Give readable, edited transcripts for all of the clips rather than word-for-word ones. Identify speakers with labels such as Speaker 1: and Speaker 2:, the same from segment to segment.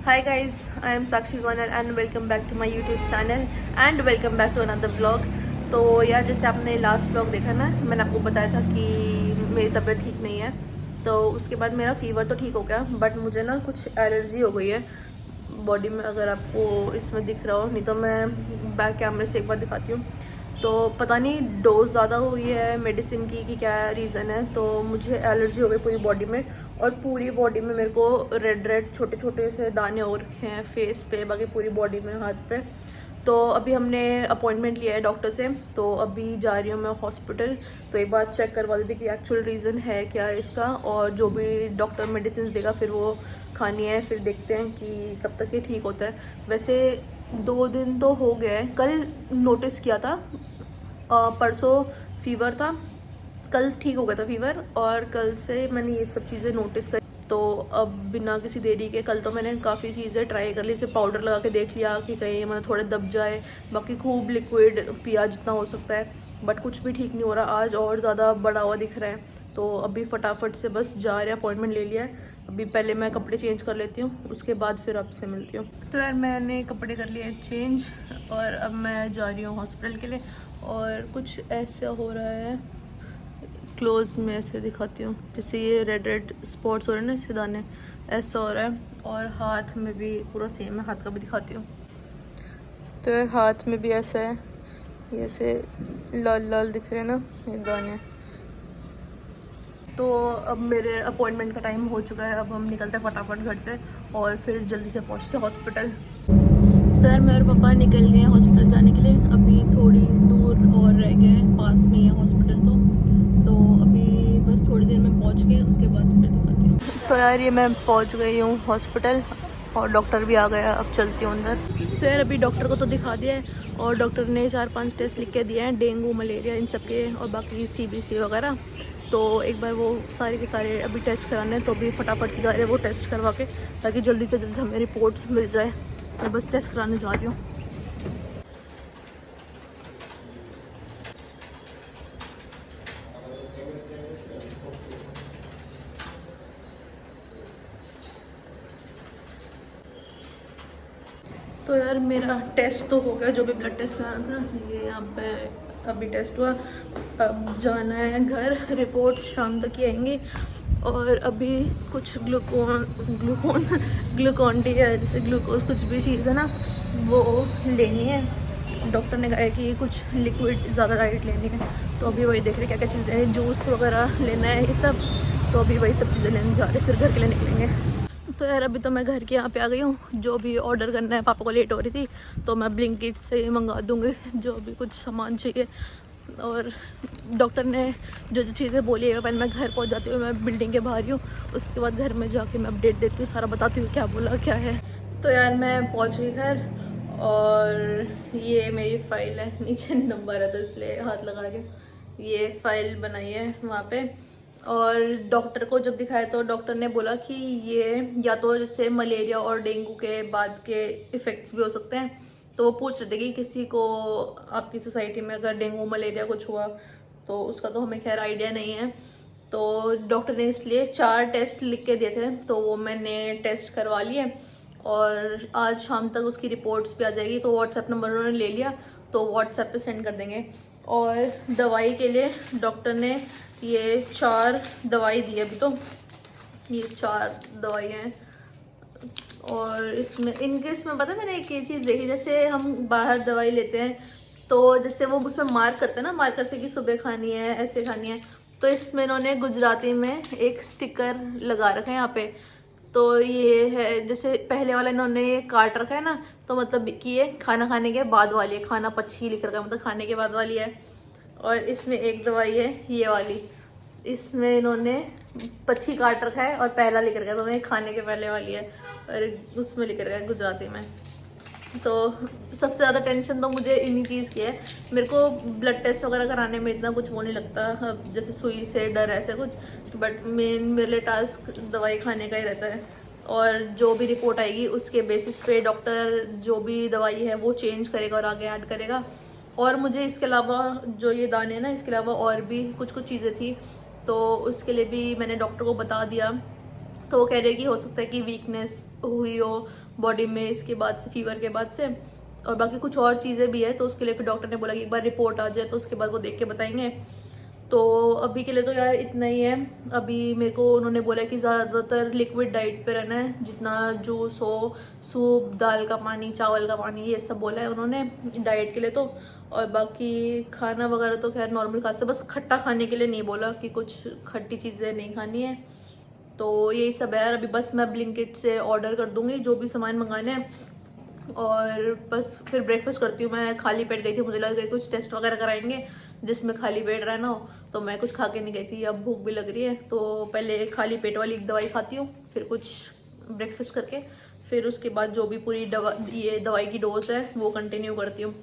Speaker 1: Hi guys, I am Sakshi Gonal and welcome back to my YouTube channel and welcome back to another vlog। तो यार जैसे आपने last vlog देखा ना, मैंने आपको बताया था कि मेरी तबीयत ठीक नहीं है। तो उसके बाद मेरा फीवर तो ठीक हो गया, बट मुझे ना कुछ एलर्जी हो गई है बॉडी में। अगर आपको इसमें दिख रहा हो, नहीं तो मैं बैक कैमरे से एक बार दिखाती हूँ। तो पता नहीं डोज ज़्यादा हुई है मेडिसिन की कि क्या रीज़न है, तो मुझे एलर्जी हो गई पूरी बॉडी में। और पूरी बॉडी में मेरे को रेड रेड छोटे छोटे से दाने हो रखे हैं, फेस पे, बाकी पूरी बॉडी में, हाथ पे। तो अभी हमने अपॉइंटमेंट लिया है डॉक्टर से, तो अभी जा रही हूँ मैं हॉस्पिटल। तो एक बार चेक करवा देती कि एक्चुअल रीज़न है क्या है इसका, और जो भी डॉक्टर मेडिसिन देगा फिर वो खानी है। फिर देखते हैं कि कब तक ये ठीक होता है। वैसे 2 दिन तो हो गए हैं, कल नोटिस किया था, परसों फीवर था, कल ठीक हो गया था फीवर, और कल से मैंने ये सब चीज़ें नोटिस करी। तो अब बिना किसी देरी के कल तो मैंने काफ़ी चीज़ें ट्राई कर ली, जैसे पाउडर लगा के देख लिया कि कहीं मतलब थोड़े दब जाए, बाकी खूब लिक्विड पिया जितना हो सकता है, बट कुछ भी ठीक नहीं हो रहा। आज और ज़्यादा बढ़ा हुआ दिख रहा है। तो अभी फटाफट से बस जा रहे हैं, अपॉइंटमेंट ले लिया है। अभी पहले मैं कपड़े चेंज कर लेती हूँ, उसके बाद फिर आपसे मिलती हूँ। तो यार मैंने कपड़े कर लिए चेंज और अब मैं जा रही हूँ हॉस्पिटल के लिए। और कुछ ऐसा हो रहा है, क्लोज में ऐसे दिखाती हूँ, जैसे ये रेड रेड स्पॉट्स हो रहे हैं ना, इससे दाने, ऐसा हो रहा है। और हाथ में भी पूरा सेम है, हाथ का भी दिखाती हूँ। तो यार हाथ में भी ऐसा है, ये ऐसे लाल लाल दिख रहे हैं ना ये दाने। तो अब मेरे अपॉइंटमेंट का टाइम हो चुका है, अब हम निकलते हैं फटाफट घर से और फिर जल्दी से पहुँचते हैं हॉस्पिटल। तो यार मेरे पापा निकल गए हैं हॉस्पिटल जाने के लिए, अभी थोड़ी दूर और रह गए हैं, पास में ही है हॉस्पिटल। तो अभी बस थोड़ी देर में पहुंच के उसके बाद फिर दिखाती हूँ। तो यार ये मैं पहुंच गई हूँ हॉस्पिटल और डॉक्टर भी आ गया, अब चलती हूँ अंदर। तो यार अभी डॉक्टर को तो दिखा दिया है और डॉक्टर ने 4-5 टेस्ट लिख के दिए हैं, डेंगू मलेरिया इन सब के, और बाकी CBC वगैरह। तो एक बार वो सारे के सारे अभी टेस्ट कराने हैं, तो अभी फटाफट से जा रहे हैं वो टेस्ट करवा के, ताकि जल्दी से जल्दी हमें रिपोर्ट्स मिल जाए। मैं बस टेस्ट कराने जा रही हूँ। तो यार मेरा टेस्ट तो हो गया, जो भी ब्लड टेस्ट कराना था, ये यहाँ पे अभी टेस्ट हुआ। अब जाना है घर, रिपोर्ट्स शाम तक ही आएंगी। और अभी कुछ ग्लूकॉन डी है, जैसे ग्लूकोज कुछ भी चीज़ है ना, वो लेनी है। डॉक्टर ने कहा है कि कुछ लिक्विड ज़्यादा डाइट लेनी है, तो अभी वही देख रहे क्या क्या चीज़ें हैं, जूस वगैरह लेना है ये सब। तो अभी वही सब चीज़ें लेने जा रहे हैं, फिर घर के लिए निकलेंगे। तो यार अभी तो मैं घर के यहाँ पे आ गई हूँ, जो भी ऑर्डर करना है, पापा को लेट हो रही थी तो मैं ब्लिंकिट से मंगा दूँगी जो भी कुछ सामान चाहिए। और डॉक्टर ने जो जो चीज़ें बोली है, पहले मैं घर पहुँच जाती हूँ, मैं बिल्डिंग के बाहर ही हूँ, उसके बाद घर में जाके मैं अपडेट देती हूँ, सारा बताती हूँ क्या बोला क्या है। तो यार मैं पहुँच गई घर, और ये मेरी फ़ाइल है, नीचे नंबर है तो इसलिए हाथ लगा रही हूँ। ये फ़ाइल बनाई है वहाँ पे। और डॉक्टर को जब दिखाया तो डॉक्टर ने बोला कि ये या तो जैसे मलेरिया और डेंगू के बाद के इफ़ेक्ट्स भी हो सकते हैं। तो वो पूछ रहे थे कि किसी को आपकी सोसाइटी में अगर डेंगू मलेरिया कुछ हुआ, तो उसका तो हमें खैर आइडिया नहीं है। तो डॉक्टर ने इसलिए 4 टेस्ट लिख के दिए थे, तो वो मैंने टेस्ट करवा लिए और आज शाम तक उसकी रिपोर्ट्स भी आ जाएगी। तो व्हाट्सएप नंबर उन्होंने ले लिया, तो व्हाट्सएप पे सेंड कर देंगे। और दवाई के लिए डॉक्टर ने ये 4 दवाई दी है अभी, तो ये 4 दवाई हैं। और इसमें इसमें पता है, मैंने एक ये चीज़ देखी, जैसे हम बाहर दवाई लेते हैं तो जैसे वो उसमें मार्क करते हैं ना, मार्कर से कि सुबह खानी है, ऐसे खानी है। तो इसमें इन्होंने गुजराती में एक स्टिकर लगा रखा है यहाँ पे। तो ये है, जैसे पहले वाला इन्होंने ये काट रखा है ना, तो मतलब कि ये खाना खाने के बाद वाली है, खाना पची लिख रखा है, मतलब खाने के बाद वाली है। और इसमें एक दवाई है ये वाली, इसमें इन्होंने पच्छी काट रखा है और पहला लिख रखा है, तो ये खाने के पहले वाली है, और उसमें लिख रखा है गुजराती में। तो सबसे ज़्यादा टेंशन तो मुझे इन्हीं चीज़ की है। मेरे को ब्लड टेस्ट वगैरह कराने में इतना कुछ वो नहीं लगता, जैसे सुई से डर ऐसे कुछ, बट मेन मेरे लिए टास्क दवाई खाने का ही रहता है। और जो भी रिपोर्ट आएगी उसके बेसिस पे डॉक्टर जो भी दवाई है वो चेंज करेगा और आगे ऐड करेगा। और मुझे इसके अलावा जो ये दाने हैं ना, इसके अलावा और भी कुछ कुछ चीज़ें थी, तो उसके लिए भी मैंने डॉक्टर को बता दिया। तो वो कह रहे हैं कि हो सकता है कि वीकनेस हुई हो बॉडी में इसके बाद से, फीवर के बाद से, और बाकी कुछ और चीज़ें भी है। तो उसके लिए फिर डॉक्टर ने बोला कि एक बार रिपोर्ट आ जाए तो उसके बाद वो देख के बताएंगे। तो अभी के लिए तो यार इतना ही है। अभी मेरे को उन्होंने बोला कि ज़्यादातर लिक्विड डाइट पे रहना है, जितना जूस हो, सूप, दाल का पानी, चावल का पानी, ये सब बोला है उन्होंने डाइट के लिए। तो और बाकी खाना वगैरह तो खैर नॉर्मल खा सकते, बस खट्टा खाने के लिए नहीं बोला कि कुछ खट्टी चीज़ें नहीं खानी है। तो यही सब है यार। अभी बस मैं ब्लिंकिट से ऑर्डर कर दूँगी जो भी सामान मंगाने हैं, और बस फिर ब्रेकफास्ट करती हूँ। मैं खाली पेट गई थी, मुझे लगा कि कुछ टेस्ट वगैरह कराएंगे जिसमें खाली पेट रहना हो, तो मैं कुछ खा के नहीं गई थी। अब भूख भी लग रही है तो पहले खाली पेट वाली एक दवाई खाती हूँ, फिर कुछ ब्रेकफास्ट करके फिर उसके बाद जो भी पूरी ये दवाई की डोज है वो कंटिन्यू करती हूँ।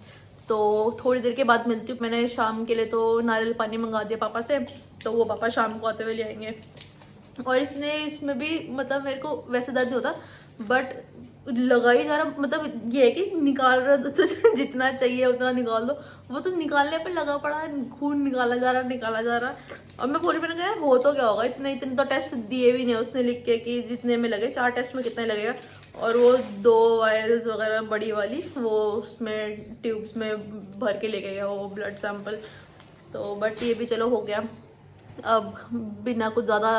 Speaker 1: तो थोड़ी देर के बाद मिलती हूँ। मैंने शाम के लिए तो नारियल पानी मंगा दिया पापा से, तो वो पापा शाम को आते हुए ले आएंगे। और इसमें भी मतलब मेरे को वैसे दर्द नहीं होता, बट लगा ही जा रहा, मतलब ये है कि निकाल रहा तो जितना चाहिए उतना निकाल दो, वो तो निकालने पे लगा पड़ा है, खून निकाला जा रहा। और मैं पूरी मैंने कहा हो तो क्या होगा, इतने तो टेस्ट दिए भी नहीं उसने लिख के कि जितने में लगे, 4 टेस्ट में कितना लगेगा। और वो 2 वायल्स वगैरह बड़ी वाली वो उसमें ट्यूब्स में भर के लेके गया वो ब्लड सैंपल। तो बट ये भी चलो हो गया। अब बिना कुछ ज़्यादा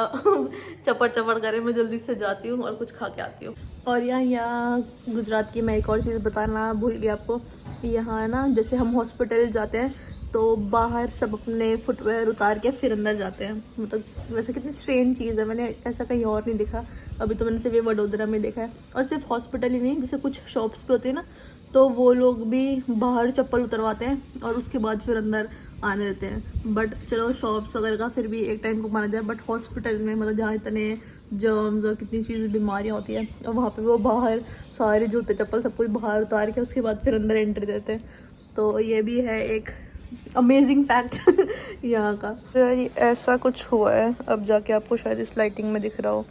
Speaker 1: चपड़ करे मैं जल्दी से जाती हूँ और कुछ खा के आती हूँ। और यहाँ गुजरात की मैं एक और चीज़ बताना भूल गई आपको। यहाँ ना जैसे हम हॉस्पिटल जाते हैं तो बाहर सब अपने फुटवेयर उतार के फिर अंदर जाते हैं। मतलब वैसे कितनी स्ट्रेंज चीज़ है, मैंने ऐसा कहीं और नहीं देखा। अभी तो मैंने सिर्फ ये वडोदरा में देखा है। और सिर्फ हॉस्पिटल ही नहीं, जैसे कुछ शॉप्स पे होती है ना, तो वो लोग भी बाहर चप्पल उतरवाते हैं और उसके बाद फिर अंदर आने देते हैं। बट चलो शॉप्स वगैरह का फिर भी एक टाइम को माना जाए, बट हॉस्पिटल में मतलब जहाँ इतने जर्म्स और कितनी चीज़ बीमारियाँ होती हैं, और वहाँ पे वो बाहर सारे जूते चप्पल सब कुछ बाहर उतार के उसके बाद फिर अंदर एंट्री देते हैं। तो ये भी है एक अमेजिंग फैक्ट यहाँ का। तो यार ये ऐसा कुछ हुआ है, अब जाके आपको शायद इस लाइटिंग में दिख रहा हो,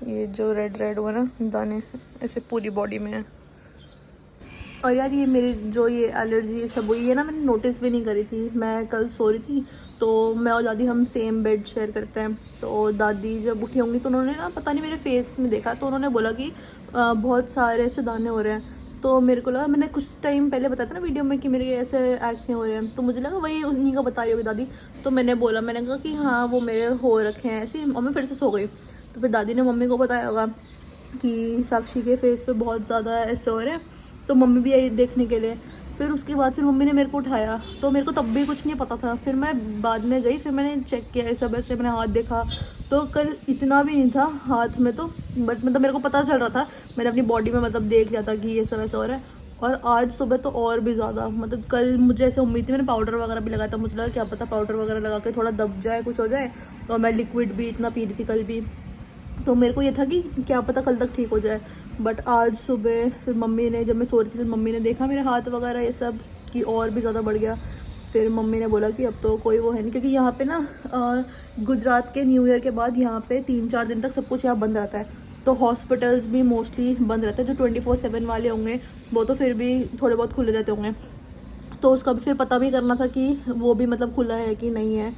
Speaker 1: ये जो रेड रेड हुआ ना दाने, ऐसे पूरी बॉडी में है। और यार ये मेरी जो ये एलर्जी ये सब हुई है ना, मैंने नोटिस भी नहीं करी थी। मैं कल सो रही थी तो मैं और दादी हम सेम बेड शेयर करते हैं। तो दादी जब उठी होंगी तो उन्होंने ना पता नहीं मेरे फेस में देखा, तो उन्होंने बोला कि बहुत सारे ऐसे दाने हो रहे हैं। तो मेरे को लगा, मैंने कुछ टाइम पहले बताया था ना वीडियो में कि मेरे ऐसे एक्ने हो रहे हैं, तो मुझे लगा वही उन्हीं का बता रही होगी दादी। तो मैंने बोला, मैंने कहा कि हाँ वो मेरे हो रखे हैं ऐसे, और मैं फिर से सो गई। तो फिर दादी ने मम्मी को बताया होगा कि साक्षी के फेस पे बहुत ज़्यादा ऐसे हो रहे हैं, तो मम्मी भी आई देखने के लिए। फिर उसके बाद फिर मम्मी ने मेरे को उठाया, तो मेरे को तब भी कुछ नहीं पता था। फिर मैं बाद में गई, फिर मैंने चेक किया ये सब, ऐसे मैंने हाथ देखा तो कल इतना भी नहीं था हाथ में तो, बट मतलब मेरे को पता चल रहा था, मैंने अपनी बॉडी में मतलब देख लिया था कि ये सब ऐसा हो रहा है। और आज सुबह तो और भी ज़्यादा, मतलब कल मुझे ऐसे उम्मीद थी, मैंने पाउडर वगैरह भी लगाया था, मुझे लगा क्या पता पाउडर वगैरह लगा के थोड़ा दब जाए, कुछ हो जाए। तो मैं लिक्विड भी इतना पी रही थी कल भी, तो मेरे को ये था कि क्या पता कल तक ठीक हो जाए। बट आज सुबह फिर मम्मी ने, जब मैं सो रही थी, फिर मम्मी ने देखा मेरे हाथ वगैरह ये सब कि और भी ज़्यादा बढ़ गया। फिर मम्मी ने बोला कि अब तो कोई वो है नहीं, क्योंकि यहाँ पे ना गुजरात के न्यू ईयर के बाद यहाँ पे 3-4 दिन तक सब कुछ यहाँ बंद रहता है। तो हॉस्पिटल्स भी मोस्टली बंद रहते हैं, जो 24/7 वाले होंगे वो तो फिर भी थोड़े बहुत खुले रहते होंगे। तो उसका भी फिर पता भी करना था कि वो भी मतलब खुला है कि नहीं है।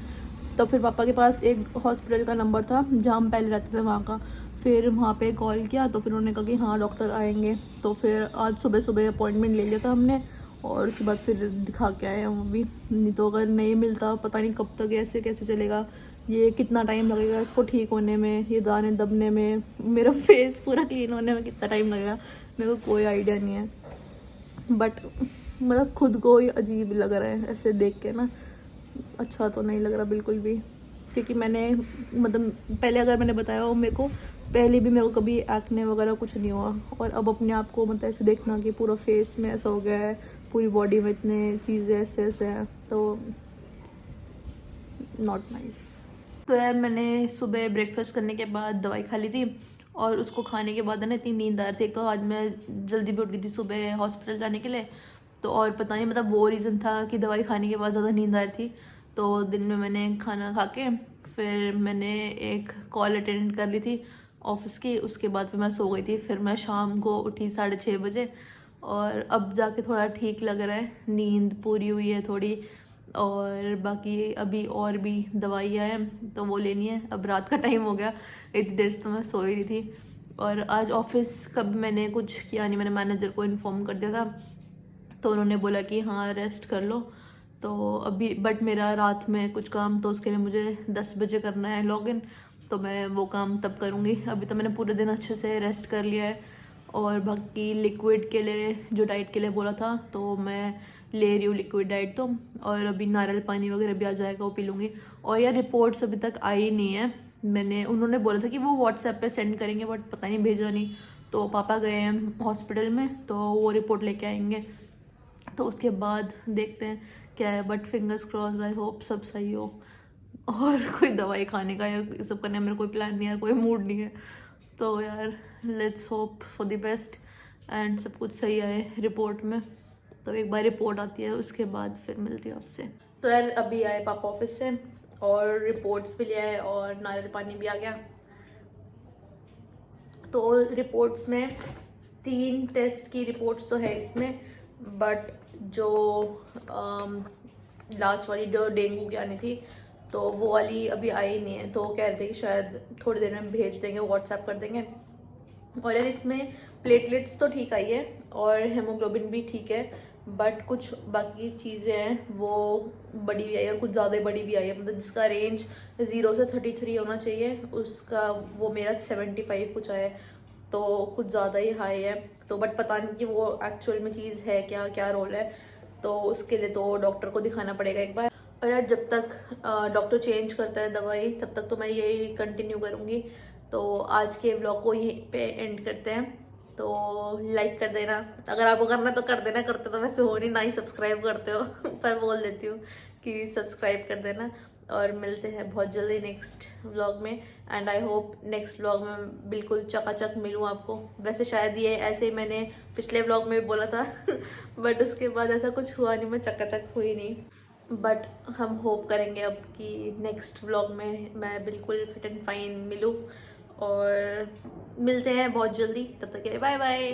Speaker 1: तब फिर पापा के पास एक हॉस्पिटल का नंबर था जहाँ हम पहले रहते थे वहाँ का, फिर वहाँ पे कॉल किया तो फिर उन्होंने कहा कि हाँ डॉक्टर आएंगे। तो फिर आज सुबह सुबह अपॉइंटमेंट ले लिया था हमने, और उसके बाद फिर दिखा के आए हम अभी। नहीं तो अगर नहीं मिलता पता नहीं कब तक ऐसे कैसे चलेगा, ये कितना टाइम लगेगा इसको ठीक होने में, ये दाने दबने में, मेरा फेस पूरा क्लीन होने में कितना टाइम लगेगा, मेरे को कोई आइडिया नहीं है। बट मतलब खुद को ही अजीब लग रहा है ऐसे देख के ना, अच्छा तो नहीं लग रहा बिल्कुल भी। क्योंकि मैंने मतलब पहले अगर मैंने बताया हो मेरे को, पहले भी मेरे को कभी एक्ने वगैरह कुछ नहीं हुआ, और अब अपने आप को मतलब ऐसे देखना कि पूरा फेस में ऐसा हो गया है, पूरी बॉडी में इतने चीज़ें ऐसे ऐसे हैं, तो नॉट नाइस। तो यार मैंने सुबह ब्रेकफास्ट करने के बाद दवाई खा ली थी, और उसको खाने के बाद ना इतनी नींद आ रही थी। एक तो आज मैं जल्दी भी उठ गई थी सुबह हॉस्पिटल जाने के लिए, तो और पता नहीं मतलब वो रीज़न था कि दवाई खाने के बाद ज़्यादा नींद आ रही थी। तो दिन में मैंने खाना खा के फिर मैंने एक कॉल अटेंड कर ली थी ऑफिस की, उसके बाद फिर मैं सो गई थी। फिर मैं शाम को उठी 6:30 बजे, और अब जाके थोड़ा ठीक लग रहा है, नींद पूरी हुई है थोड़ी, और बाकी अभी और भी दवाइयाँ हैं तो वो लेनी है। अब रात का टाइम हो गया, इतनी देर से तो मैं सो ही रही थी। और आज ऑफिस का भी मैंने कुछ किया नहीं, मैंने मैनेजर को इन्फॉर्म कर दिया था तो उन्होंने बोला कि हाँ रेस्ट कर लो। तो अभी बट मेरा रात में कुछ काम, तो उसके लिए मुझे 10 बजे करना है लॉगिन, तो मैं वो काम तब करूँगी। अभी तो मैंने पूरे दिन अच्छे से रेस्ट कर लिया है। और बाकी लिक्विड के लिए जो डाइट के लिए बोला था तो मैं ले रही हूँ लिक्विड डाइट तो। और अभी नारियल पानी वगैरह भी आ जाएगा, वो पी लूँगी। और यार रिपोर्ट्स अभी तक आई नहीं है, उन्होंने बोला था कि वो व्हाट्सएप पे सेंड करेंगे बट पता नहीं भेजा नहीं। तो पापा गए हैं हॉस्पिटल में तो वो रिपोर्ट लेके आएंगे, तो उसके बाद देखते हैं क्या है। But fingers cross, I hope सब सही हो। और कोई दवाई खाने का या ये सब करने का मेरा कोई प्लान नहीं है, कोई मूड नहीं है। तो यार let's hope for the best and सब कुछ सही आए रिपोर्ट में। तो एक बार रिपोर्ट आती है उसके बाद फिर मिलती हूँ आपसे। तो यार अभी आए पापा ऑफिस से और रिपोर्ट्स भी ले आए और नारियल पानी भी आ गया। तो रिपोर्ट्स में 3 टेस्ट की रिपोर्ट्स तो है इसमें, बट जो लास्ट वाली जो डेंगू की आनी थी तो वो वाली अभी आई नहीं है। तो कह रहे थे कि शायद थोड़ी देर में भेज देंगे, व्हाट्सएप कर देंगे। और यार इसमें प्लेटलेट्स तो ठीक आई है और हेमोग्लोबिन भी ठीक है, बट कुछ बाकी चीज़ें हैं वो बड़ी भी आई है और कुछ ज़्यादा बड़ी भी आई है। मतलब जिसका रेंज 0 से 33 होना चाहिए उसका वो मेरा 75 कुछ आया है, तो कुछ ज़्यादा ही हाई है। तो बट पता नहीं कि वो एक्चुअल में चीज़ है क्या, क्या रोल है। तो उसके लिए तो डॉक्टर को दिखाना पड़ेगा एक बार। और यार जब तक डॉक्टर चेंज करता है दवाई तब तक तो मैं यही कंटिन्यू करूँगी। तो आज के ब्लॉग को यहीं पे एंड करते हैं। तो लाइक कर देना, अगर आपको करना तो कर देना, करते तो वैसे हो नहीं, ना ही सब्सक्राइब करते हो पर बोल देती हूँ कि सब्सक्राइब कर देना। और मिलते हैं बहुत जल्दी नेक्स्ट व्लॉग में। And I hope next vlog में बिल्कुल चकाचक मिलूँ आपको। वैसे शायद ये ऐसे ही मैंने पिछले व्लॉग में भी बोला था बट उसके बाद ऐसा कुछ हुआ नहीं, मैं चकाचक हुई नहीं। बट हम होप करेंगे अब कि नेक्स्ट व्लॉग में मैं बिल्कुल फिट एंड फाइन मिलूँ। और मिलते हैं बहुत जल्दी, तब तक के लिए बाय बाय।